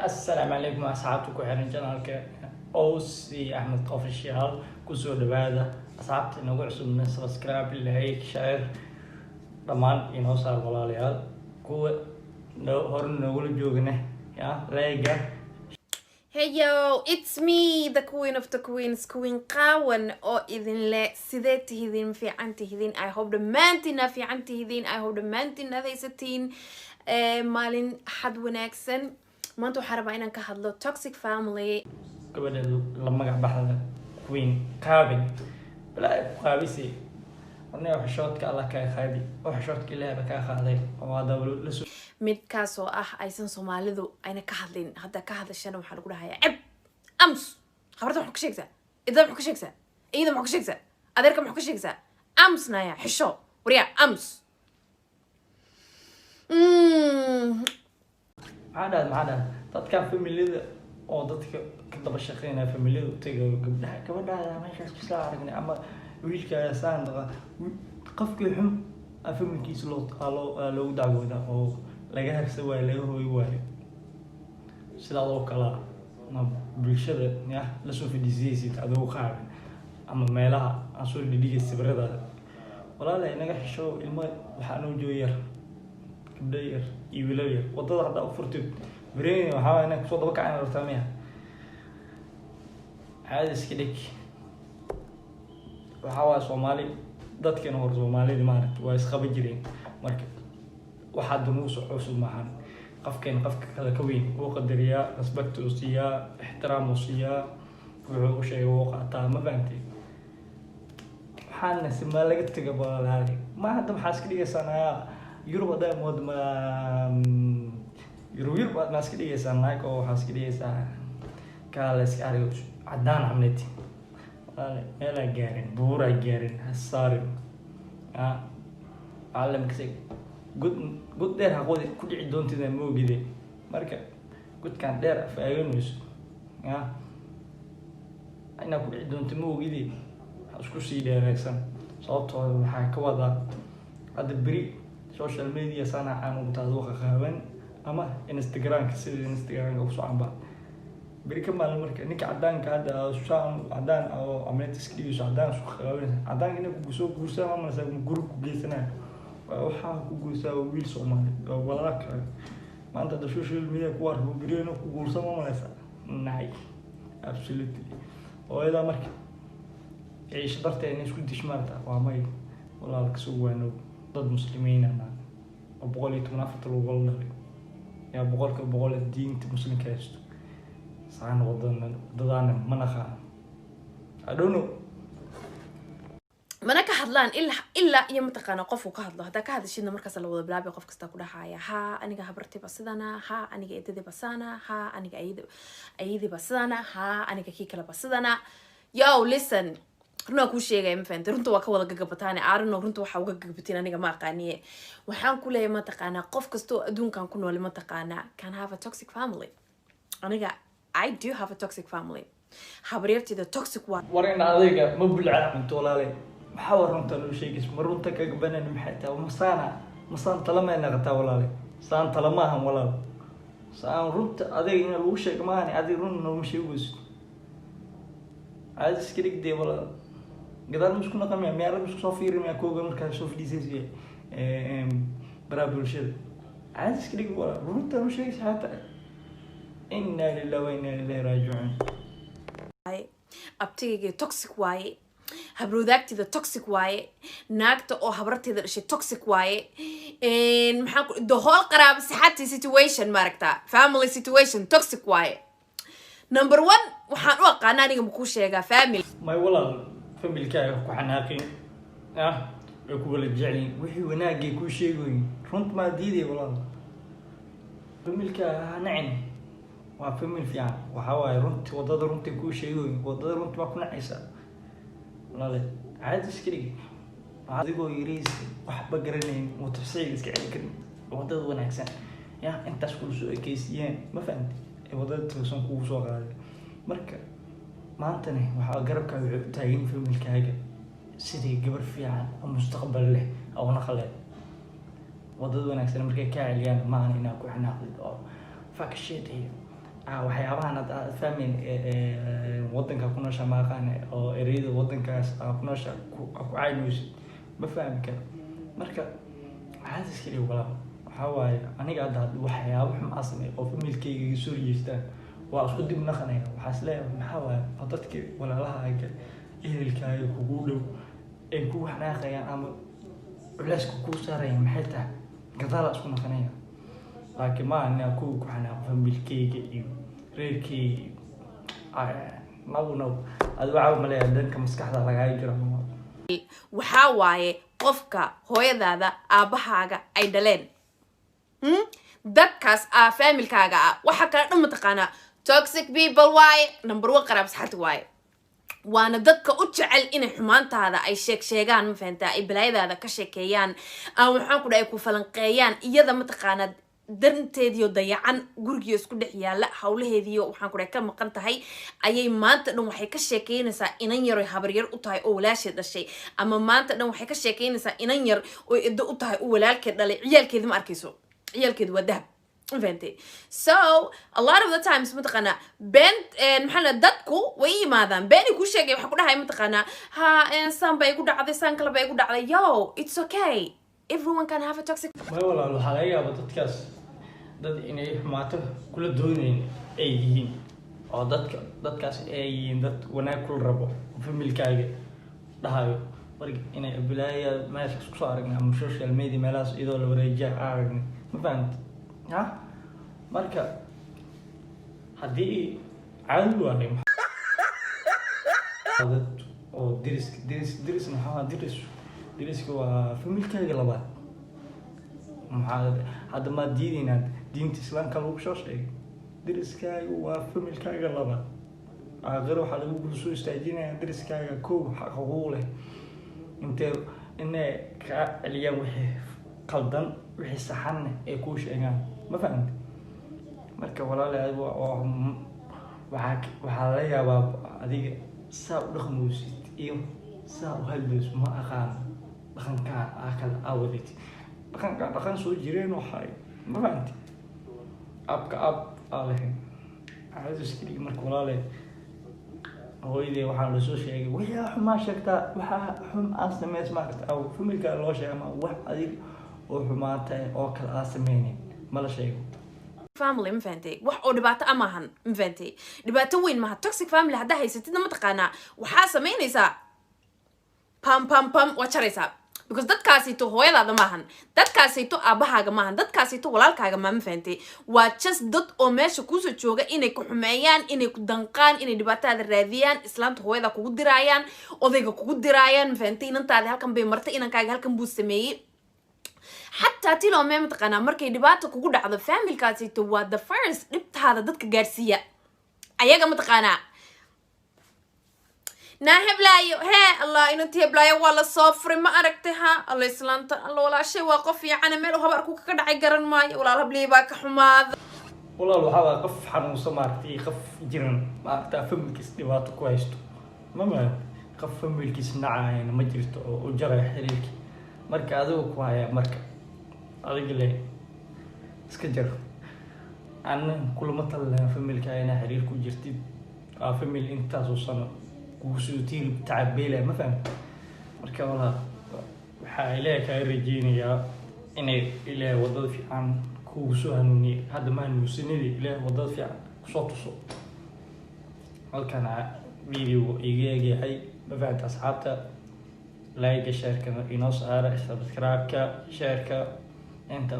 السلام عليكم أصحابتي كوحرين جنالك أوسي أحمد أوفيشال كسو دبادة أصحابتي نوغو عصوبنا سبسكرايب لايك شير dhamaan inoo saar walaalayaal kuwa hore noogula joogna layga. Hey yo, it's me, the queen of the queens, Queen Qawan oo idin le sidee tihiin fiican tihiin. I hope dhammaantiin fiican tihiin. I hope dhammaantiin adaysatiin maalin xad wanaagsan. maanta waxaan rabaa inaan ka hadlo toxic family. gabadha la magac baxda Queen Qawan balaa qaabisi أنا وحشوت كألا كأخذي وحشوت كلها بكأخذي وهذا لسه midkaas oo ah aysan Soomaalidu ayna ka hadlin hadda ka hadashana waxa lagu dhahayaa cib ams khabarta wax ku sheegtaa idab wax ku sheegtaa idab wax ku sheegtaa adeerka wax ku sheegtaa ams naya xisho wariya ams معنا dadka family oo dadka ka daba shaqeynaa family tago gabadha meesha ku saarnaa ama wiilka saandaqa qofkii xum afamkiisa loo dacwooda oo laga harsa waa laga hooy waayo sidaas oo kala bulshada la soo fadhiisaysid adoo qaab ama meelaha aan soo dhigay sawirada walaal inaga xisho ilmo waxaan u jooyar gabdhayar iyo wiilayar wadada hadda u furtid برين وحاول إنك تصدق بك عن الرتامية هذا سكدك وحاول صومالي ضد كانوا هو صومالي دمانك ويسخب جرين مركب واحد دنوس وحوسه معهن قف كذا كوين وقدر يا رسبكت وصيا احترام وصيا وشيء وقع ما فهمتي حالنا سما لقيت قبل هذه ما عندهم حاسك لي سنة يروح ده مود ما يروير بعد ناس كده يسان نايك أو حاس كده يسان كالس كاريوش عدان عملتي إلا جارين بورا جارين هالصارم علم كسي قد دير هقول كل عدون تدا مو جدي مركب قد كان دير في أيونس أنا كل عدون تمو جدي هسكو شيء دير يسان صوته حكوا ذا هذا بري سوشيال ميديا سنة عن متعذوق خاون أما إنستغرام كسر إنستغرام أو صعبة بريكم على المركب نيك عدان كهذا شام عدان أو عملت سكريوس عدان شو خوين عدان هنا بقصو قصة ما مثلا جروب بيسنا أو حا قصة ويل صومالي ولا لك ما أنت ده سوشيال ميديا كوار هو برينو قصة ما مثلا ناي absolutely وإذا مركب إيش درت يعني شو كنت شمرتها وعماي ولا لك سوى إنه ضد مسلمين أنا وبقولي تنافط الوغل يا بقول الدين تمسلم كاستو سان ودان منخا I don't know mana ka hadlaan illa iyo mataqaana qof uu ka hadlo hada ka hadashina markaas la wada bilaabay qof kasta ku dhaxaya ha aniga habartay basidana ha aniga eedada basana ha aniga ayidi basana ha aniga kii kala basidana yo listen runaa ku sheegay ma fahanti runta waa ka wada gagabataan aarino runta waxa uga gagabateen aniga ma aqaaniye waxaan ku leeyahay ma taqaana qof kasto adduunkan ku nool ma taqaana can have a toxic family aniga I do have a toxic family habriyartida toxic one wareen adayga ma bulcaa inta walaalay waxa runta loo sheegis ma runta ka gabanan maxay tahay masaan talama naqata walaalay saan talama han walaal saan runta adayga in lagu sheego maani aday run noo sheegayso عايز اسكريك دي ولا قدر مش كنا قميع ميارد مش صافير ميا كوغا مركز شوف لي زي برابل شد عايز اسكريك ولا روتا مش هيك حتى إنا لله وإنا إليه راجعون abtiga toxic waaye habroodagtida toxic waaye naagta oo habarteeda dhashay toxic waaye maxaan ku the whole qaraab saxati situation maaragta family situation toxic waaye number 1 waxaan u aqaan aniga ma ku sheegaa family ما ولا family كاي ku xanaaqin way ku wala jeclin wixii wanaagay ku sheegoyn runt ma diiday wala family ka nacin waa family fiican waxa waay runtii wadada runtii ku sheegoyn wadada runtii ma ku nacaysa walaal caadi iskriig adigoo yiriis waxba garanayn oo tafsiir iska celin karin wadada wanaagsan intaas ku soo ekeysiyeen ma fahanti wadada toosan ku soo qaaday marka maantana waxa garabka wuxuu taagan familkaaga sidii gabar fiican oo mustaqbal leh oo naqle wadada wanaagsan markay ka celiyaan maana inaa ku xanaaqid oo fuck shit waxyaabahan aad fahmayn wadanka ku noosha ma aqaan oo ereyada wadankaas ku noosha ku caynaysid ma fahmi karo marka waxaad iska dhig walaa waxa waaye aniga hadda waxyaabo xun asmay oo familkayga iga soo yeestaan waa isku dib naqanaya waxaa isleeyahay maxaa waaye dadkii walaalahaaga ehelkaaga kugu dhow ay kugu xanaaqayaan ama culayska kuu saarayaan maxay tahay gadaala isku naqanaya laakiin ma ana ku xanaaqo familkayga iyo reerkayga no adigu caaw ma leeyahay dhanka maskaxda lagaa jiro waxaa waaye qofka hooyadaada aabahaaga ay dhaleen dadkaas familkaaga waxa kala dhan mataqaanaa toxic people waaye number 1 qaraab saxaad waaye waana dadka u jecel inay xumaantaada ay sheegaan ma fahantaa ay balaayadaada ka sheekeeyaan waxaan ku dhahay ku falanqeeyaan iyada mataqaanaa darteediyo dayacan gurigiyo isku dhex yaala hawlaheediyo waxaan ku dhahay ka maqan tahay ayay maanta dhan waxay ka sheekeynaysaa inan yar oo habaryar u tahay oo walaasheed dhashay ama maanta dhan waxay ka sheekeynaysaa inan yar oo iddo u tahay oo walaalkeed dhalay ciyaalkeeda ma arkayso ciyaalkeedu waa dahab فهمتي so a lot of the times متقنا بنت محلنا دتكو ويمادان بيني كل شيء وحكوا لها متقنا ها إنسان بيقول عادي إنسان كلا بيقول عادي yo it's okay everyone can have a toxic ما ولا الحلاقة بتتكاس dad inay xumaato kula doonayeen ay yihiin oo dadkaas ay yihiin dad wanaag kula rabo familkaaga dhahayo warg inay bilaaya meesha isku soo aragnay ama social media meelahaas iyadoo la wareejiya aragnay ma fahanti marka haddii caadi waayo oo diris maxaa diriska waa familkaaga labaad maxaa hadda ma diidayna diinta islaamka lagu soo sheegay diriskaaga waa familkaaga labaad aakhir waxaa lagu soo istaajinaya diriskaaga kow xaq ugu leh inay kaa celiyaan wixii qaldan wixii saxan ay kuu sheegaan ma fahamti marka walaalahay waxaa laga yaabaa adiga saa u dhaqmaysid iyo saa u hadlayso ma aqaan dhaqankaa kala awadid dhaqan soo jireen waxay ma fahamti abka lahayn caadiskii marka walaalahay hooyadii waxaa lasoo sheegay wixii xumaa sheegtaa waxaa xun aad samays maaragta aw familkaa loo sheegay ama wax adig oo xumaatay oo kale aad samaynin ma la sheego family ma fahantay wax oo dhibaato amahan ma fahantay dhibaato weyn maaha toxic family haddaa haysatidna ma taqaanaa waxaa samaynaysaa pam waa jaraysaa because dadkaasito hooyadaada maahan dadkaasito aabahaaga maahan dadkaasito walaalkaaga ma fahantay waa just dad oo meesha kuusoo jooga inay ku xumeeyaan inay ku danqaan inay dhibaataada raadiyaan islaanta hooyada kugu diraayaan odayga kugu diraayaan ma fahantay inantaada halkan bay martay inankaaga halkan buu sameeyey حتى تلو ما متقنا مركي دباتو كوكو دعضو فاميل كاسيتو waa the first dhibta hada dadka gaarsiiya ayaga mataqaana naahiblaayo allah inantii heblaayo waa la soo furay ma aragtaha allah islaanta allah walaashay waa qof fiican meel habarku ka dhacay garan maayo walaal hablii baa ka xumaada walaal waxa qof xanuunsan maartay qof jiran maarta familkiis dhibaato ku haysto ma qof familkiis nacayna ma jirto oo jaray xiriirki marka adigu ku haya marka adiga le iska jar aan kulma talaa familka ayna xiriir ku jirtid family intaas oo sano ku soo tiil tacbeela ma faham marka wala waxa ilaahay ka rajeenaya inay ilaahay wadada fiican ku soo hanuuni hada ma nuusinidi ilaahay wadada fiican ku soo tuso halkan video iga yahay ma fahamta asxaabta like share كمان ينص على subscribe share انت